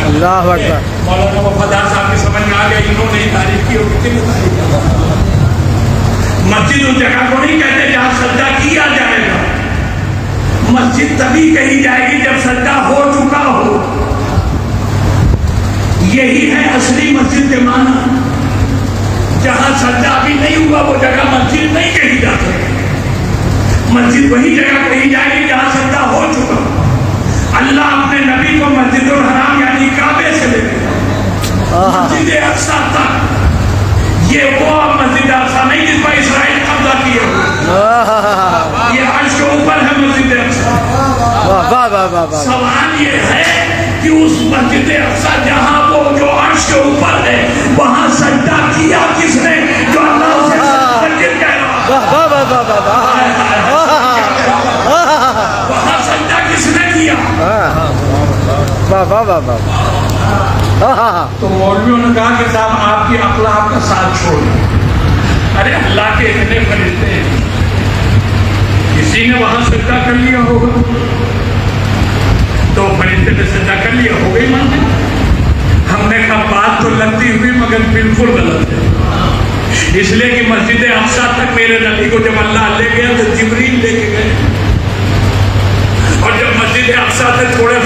E: اللہ اکبر.
B: مولانا وفادار صاحب کی سمجھ میں آ گیا انہوں نے تعریف کی اور کتنی تعریف کی. مسجد اس جگہ کو نہیں کہتے جہاں سجدہ کیا جائے گا. مسجد تبھی کہی جائے گی جب سجدہ ہو چکا ہو. یہی ہے اصلی مسجد کے معنی. جہاں سجدہ ابھی نہیں ہوا وہ جگہ مسجد نہیں کہی جاتی. مسجد وہی جگہ کہی جائے گی جہاں سجدہ ہو چکا. اللہ اپنے نبی کو مسجد الحرام یعنی کعبے سے لے گیا مسجد اقصی تک. یہ وہ مسجد اقصی نہیں جس پر اسرائیل قبضہ کیے ہوئے. یہ عرش کے اوپر ہے مسجد اقصی. سوال یہ ہے کہ اس مسجد اقصی جہاں وہ جو عرش کے اوپر ہے وہاں سجدہ کیا کس نے جو اللہ اسے مسجد کہہ رہا؟ وہاں سجدہ کس نے کیا؟ تو مولویوں نے کہا کہ صاحب آپ کی عقل آپ کا ساتھ چھوڑ. ارے اللہ کے اتنے فرشتے ہیں، کسی نے وہاں سجدہ کر لیا ہوگا تو فرشتے نے سجدہ کر لیا ہو گئی مانتے. ہم نے کہا بات تو لگتی ہوئی مگر بالکل غلط ہے. اس لیے کہ مسجد اقصی تک میرے نبی کو جب اللہ لے گیا تو جبریل لے کے گئے اور جب مسجد اقصی سے تھوڑے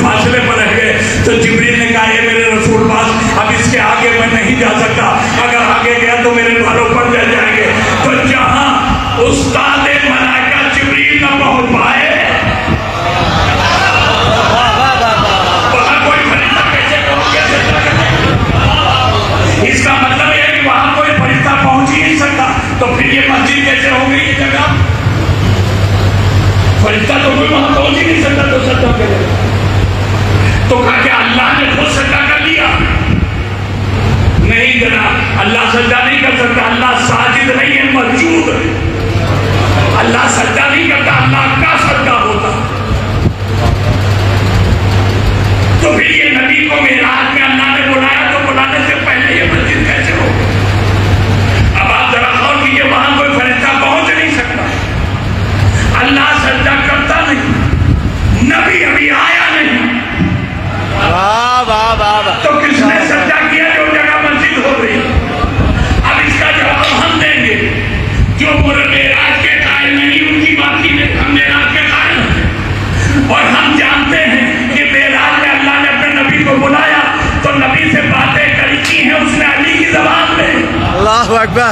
B: पहुंच ही नहीं सकता तो सजदा करेगा। तो कहा कि अल्लाह ने खुद सजदा कर लिया? नहीं जनाब, अल्लाह सजदा नहीं कर सकता। अल्लाह साजिद नहीं है, मौजूद है। अल्लाह सजदा नहीं करता, अल्लाह का सजदा होता। तो फिर ये नबी को मेराज में अल्लाह ने बुलाया, तो बुलाने से पहले ये मस्जिद कैसे हो? अब आप जरा गौर कीजिए, वहां कोई फरिश्ता पहुंच नहीं सकता, अल्लाह सजदा करता नहीं, नबी अभी आया नहीं,
E: वाह वाह वाह वाह।
B: तो किसने सजदा किया जो जगह मस्जिद हो गई? अब इसका जवाब हम देंगे। जो पूरे मेराज के कायल नहीं, उनकी बात की नहीं, हम मेराज के कायल हैं। और हम जानते हैं कि मेराज में अल्लाह ने अपने नबी को बुलाया, तो नबी से बातें करी की हैं उसने अली की जबान में।
E: अल्लाह अकबर।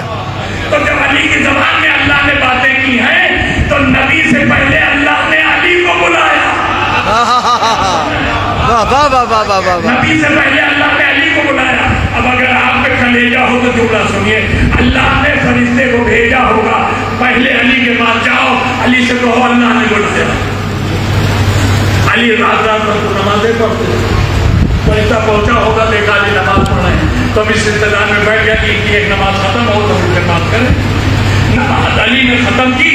B: तो जब अली की जबान में अल्लाह ने बातें की हैं, तो नबी से पहले अल्लाह ने अली को बुलाया।
E: वाह वाह वाह वाह वाह वाह।
B: नबी से पहले अल्लाह ने अली को बुलाया। अब अगर आप में कलेजा हो तो जुमला सुनिए, अल्लाह ने फरिश्ते को भेजा होगा, पहले अली के पास जाओ, अली से कहो अल्लाह ने बुलाया। अली रात रात भर को नमाजें पढ़ते, फरिश्ता पहुंचा होगा, देखा अली नमाज पढ़ रहे हैं, तो अब इस इंतजार में बैठ गया कि एक नमाज खत्म हो तो फिर बात करें। नमाज अली ने खत्म की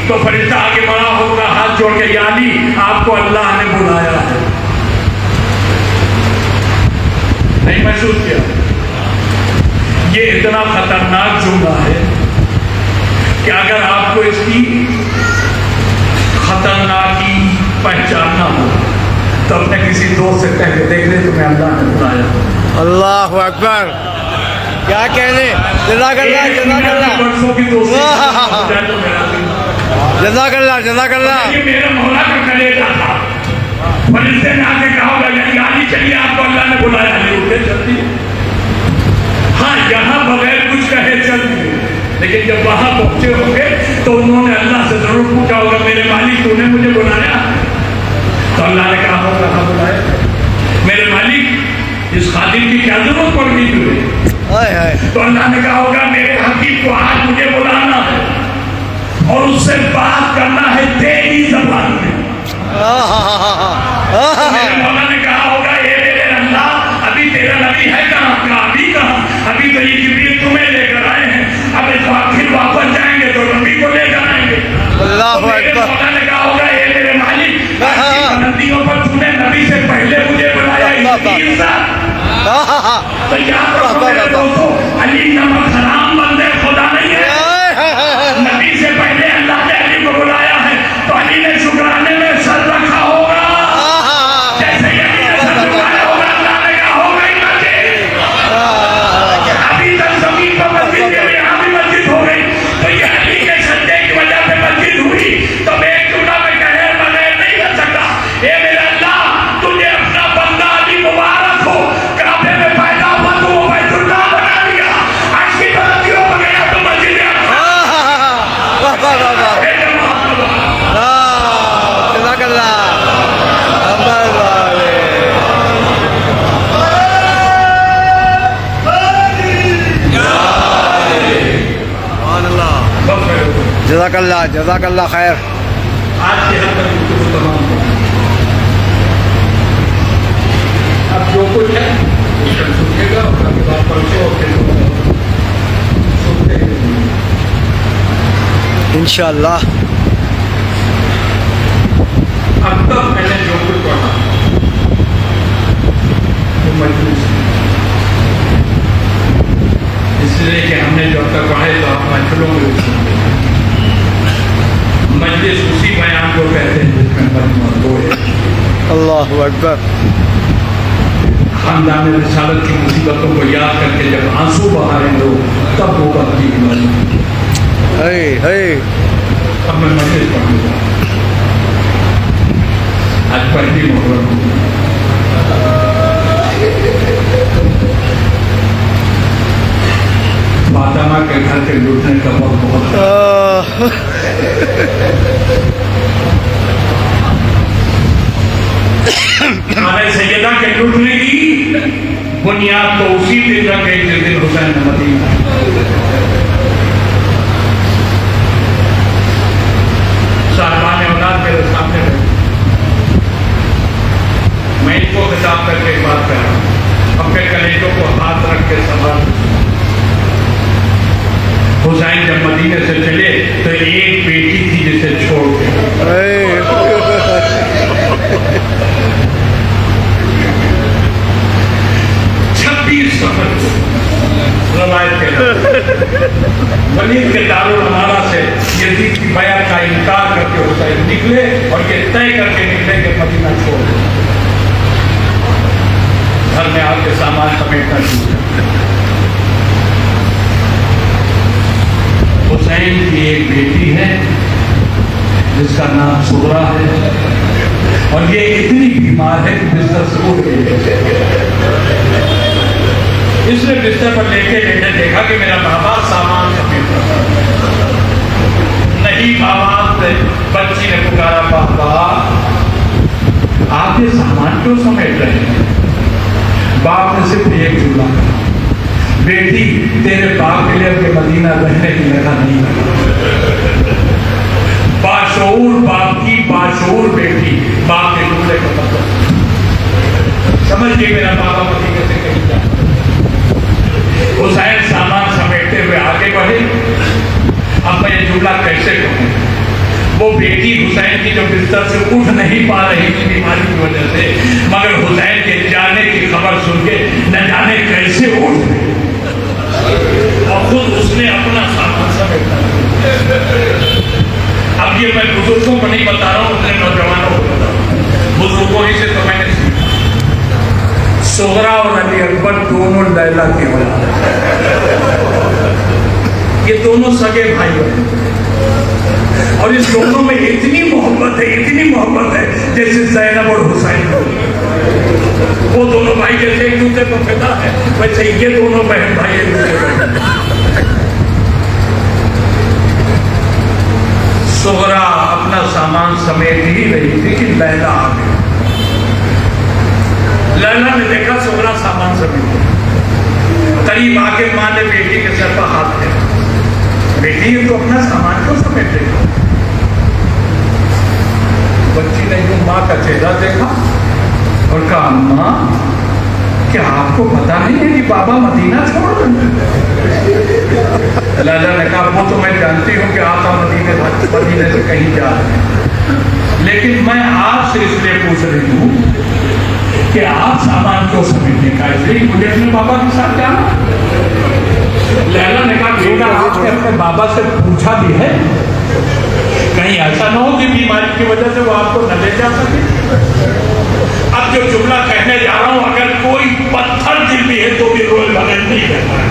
B: तो फरिश्ता आगे बढ़ा होगा, हाथ जोड़ के, या अली आपको अल्लाह ने बुलाया है। नहीं महसूस किया? ये इतना खतरनाक जुमला है कि अगर आपको इसकी खतरनाकी पहचानना हो तो अपने किसी दोस्त से कह के देख ले, तुम्हें अल्लाह ने बुलाया।
E: अल्लाह अकबर। क्या कहने, जज़ाकल्लाह जज़ाकल्लाह
B: वर्षों की दोस्ती हो जाए तो मेरा दिल।
E: जज़ाकल्लाह जज़ाकल्लाह।
B: ये मेरे मौला का कलेजा था। फरिश्ते ने आके कहा होगा यानी चलिए आपको अल्लाह ने बुलाया, नहीं उठे चलती। हाँ, यहाँ बगैर कुछ कहे चलती, लेकिन जब वहां पहुंचे होंगे तो उन्होंने अल्लाह से जरूर पूछा होगा, मेरे मालिक तूने मुझे बुलाया? तो अल्लाह ने कहा होगा हाँ बुलाया। मेरे मालिक इस खादिम की क्या जरूरत पड़ गई तुझे? तो अल्लाह ने कहा होगा मेरे हकीम को आज मुझे बुलाना है और उससे बात करना है तेरी जबान में। मेरे मौला ने कहा होगा ये मेरे अल्लाह, अभी तेरा नबी है कहाँ का? अभी कहाँ? अभी तो ये जिब्रील तुम्हें लेकर आए हैं, अब फिर वापस जाएंगे तो नबी को लेकर आएंगे। तो मेरे मौला ने कहा होगा ये मेरे मालिक, नदियों पर तूने नबी से पहले मुझे बुलाया, इसकी इज्जत। तो याद रखो मेरे दोस्तों, अली नमक हराम बंदे खुदा नहीं है। नबी से पहले अल्लाह ने अली को बुलाया है, तो अली ने शुक्राने में सर रखा होगा। जैसे अली ने सर झुकाया होगा, अल्लाह ने कहा होगा ही मस्जिद। अभी तक जमीन पर मस्जिद के लिए यहाँ भी मस्जिद हो गई, तो ये अली के सज्जे की वजह से मस्जिद हुई। तो मैं एक चूड़ा में कहर बगैर नहीं रह सकता। ये मेरा अल्लाह, तुझे अपना बंदा अली मुबारक हो, काबे में पैदा हुआ तो वो बैतुल्लाह बना दिया, आज की तरक्की हो गया तो मस्जिद है।
E: वाह वाह वाह वाह। जज़ाकल्लाह। अब्बास वाले। जज़ाकल्लाह जज़ाकल्लाह खैर।
B: आज के हद तक गुफ्तगू तमाम हो। अब जो कुछ है उसका सुनिएगा और कभी बात परसों और फिर सुनते हैं
E: इंशाअल्लाह।
B: अब तक मैंने जो कुछ पढ़ा वो मजबूत है, इसलिए कि हमने जो अब तक पढ़े तो आप महफिलों में भी सुनते हैं। मजलिस उसी बयान को कहते हैं जिसमें मजमून दो है।
E: अल्लाह अकबर।
B: खानदान रिसालत की मुसीबतों को याद करके जब आंसू बहारे लोग, तब वो बात की हिम्मत।
E: है है।
B: अब मैं मजलिस पढ़ूंगा। आज पहली मुहर्रम फातिमा के घर के लूटने का वक्त बहुत हमारे सैयदा के लूटने की बुनियाद तो उसी दिन रख गई जिस दिन हुसैन ने मदीना। साहबान औलाद मेरे सामने घर में आके सामान समेटना शुरू किया। हुसैन की एक बेटी है जिसका नाम सुगरा है, और ये इतनी बीमार है कि बिस्तर से उठ गई। इसने बिस्तर पर लेटे लेटे देखा कि मेरा बाबा सामान समेट रहा है। नहीं बाबा, बच्ची ने पुकारा, बाबा आप ये सामान क्यों समेट रहे हैं? बाप ने सिर्फ एक जुमला कहा, बेटी तेरे बाप के लिए अपने मदीना रहने की जगह नहीं लगा। बाशऊर बाप की बाशऊर बेटी बाप के जुमले को मतलब समझ गई, मेरा बाबा मदीने से कहीं जा। हुसैन सामान समेटते हुए आगे बढ़े। अब मैं ये जुमला कैसे कहूँ? वो बेटी हुसैन की जो बिस्तर से उठ नहीं पा रही थी बीमारी की वजह से, मगर हुसैन के जाने की खबर सुन के न जाने कैसे उठ गई, और खुद उसने अपना सामान समेटा। अब ये मैं बुजुर्गों को नहीं बता रहा हूँ, अपने नौजवानों को बता रहा हूँ। बुजुर्गों ही से तो मैंने सीखा। सुगरा और अली अकबर दोनों लैला के औलाद हैं। ये दोनों सगे भाई हैं, और इस दोनों में इतनी मोहब्बत है, इतनी मोहब्बत है जैसे ज़ैनब और हुसैन को। वो दोनों भाई जैसे एक दूसरे को फिदा है, वैसे ये दोनों बहन भाई एक दूसरे को। सुगरा अपना सामान समेट ही रही थी कि लैला आ गई। लैला ने देखा सुगरा सामान समेट, करीब आके माँ ने बेटी के सर पर हाथ दिया, बेटी तो अपना सामान क्यों समेट रही हो? बच्ची ने यूं माँ का चेहरा देखा और कहा, अम्मा क्या आपको पता नहीं है कि बाबा मदीना छोड़ रहे? लाला ने कहा, वो तो मैं जानती हूँ कि आप मदीने से कहीं जा रहे हैं, लेकिन मैं आपसे इसलिए पूछ रही हूँ कि आप सामान क्यों समेटने का? इसलिए मुझे अपने बाबा के साथ जाना। लैला ने कहा, बेटा आपने अपने बाबा से पूछा भी है? कहीं ऐसा ना हो कि बीमारी की वजह से वो आपको न ले जा सके। अब जो जुमला कहने जा रहा हूं, अगर कोई पत्थर दिल भी है तो भी रोए बगैर नहीं कहता है।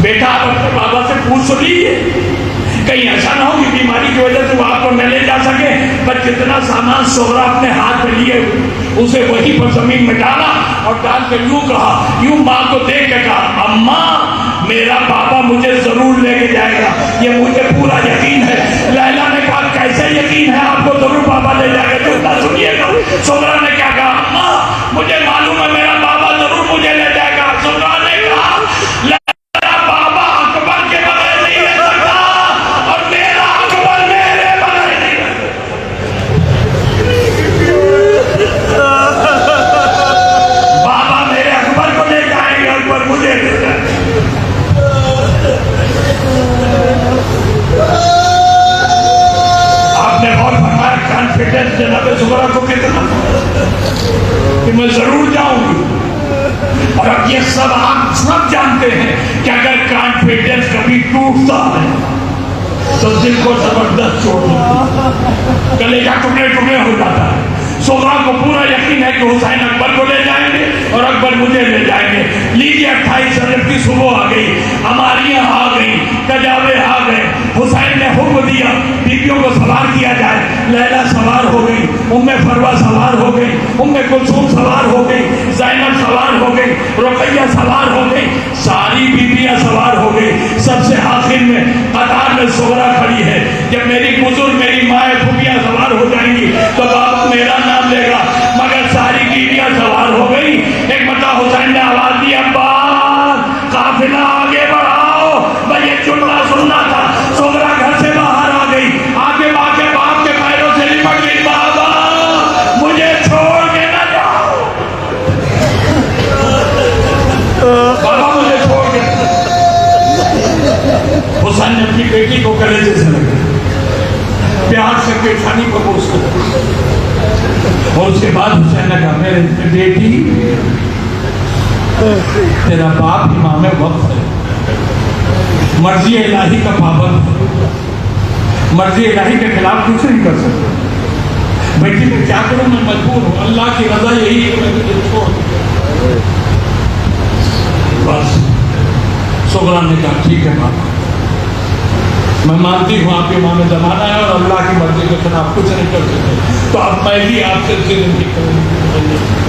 B: बेटा आप अपने बाबा से पूछ लीजिए, कहीं ऐसा ना हो कि बीमारी की वजह से वो आपको न ले जा सके। पर जितना सामान सोहरा अपने हाथ में लिए उसे वहीं पर जमीन में डाला, और डाल के यूं कहा, यूं माँ को देख के कहा, अम्मा मेरा बाबा मुझे जरूर लेके जाएगा, ये मुझे पूरा यकीन है। लैला ने कहा, कैसे यकीन है आपको जरूर बाबा ले जाएगा? तो सुनिएगा सोहरा ने क्या कहा, अम्मा मुझे मालूम है मेरा बाबा जरूर मुझे ले जाएगा। सोहरा ने कहा, मेरा बाबा अकबर के बगैर नहीं रह सकता, और मेरा अकबर मेरे बगैर नहीं रह सकता। बाबा मेरे अकबर को ले जाएंगे, अकबर मुझे ले जाएंगे। आपने बहुत फरमाया कॉन्फिडेंस जनाब सुगरा को कितना कि मैं जरूर जाऊंगी। और अब ये सब आप सब जानते हैं कि अगर कॉन्फिडेंस कभी टूटता है तो दिल को जबरदस्त चोट लगती है, कलेजा टुकड़े टुकड़े हो जाता है। सुगरा को पूरा यकीन है कि हुसैन अकबर को ले जाएंगे और अकबर मुझे ले जाएंगे। लीजिए 28 रजब की सुबह आ गई, हमारियां आ गई, कजावे आ गए। हुसैन ने हुक्म दिया बीबियों को सवार किया जाए। लैला सवार हो गई, उम्मे फरवा सवार हो गई, उम्मे कुलसूम सवार हो गई, ज़ैनब सवार हो गई, रुकैया सवार हो गई, सारी बीबियां सवार हो गई। सबसे आखिर में कतार में सुगरा खड़ी है। जब मेरी बुजुर्ग मेरी माए फूफियां सवार हो जाएंगी तो बाबा मेरा नाम लेगा, मगर सारी बीबियां सवार हो गई। एक मरतबा हुसैन ने आवाज दी, अब्बास काफिला आगे बढ़ाओ, मैं ये जुमला सुनना था। सुगरा घर से बाहर आ गई, आगे बाके बाप के पैरों से लिपट गई, बाबा मुझे छोड़ के ना जाओ, बाबा मुझे छोड़ के। हुसैन ने अपनी बेटी को कलेजे से लगा, प्यार से पेशानी को पोस कर, और उसके बाद हुसैन ने कहा, मेरे बेटी तेरा बाप इमाम वक्त है, मर्जी इलाही का पाबंद है, मर्जी इलाही के खिलाफ कुछ नहीं कर सकता। بھائی جی میں کیا کروں، میں مجبور ہوں، اللہ کی رضا یہی ہے کہ میں تجھے چھوڑ دوں۔ بس سغرا نے کہا ٹھیک ہے بابا، میں مانتی ہوں آپ امام زمانہ ہے اور اللہ کی مرضی کے خلاف کچھ نہیں کر سکتے، تو اب میں بھی آپ سے زندگی کروں گی۔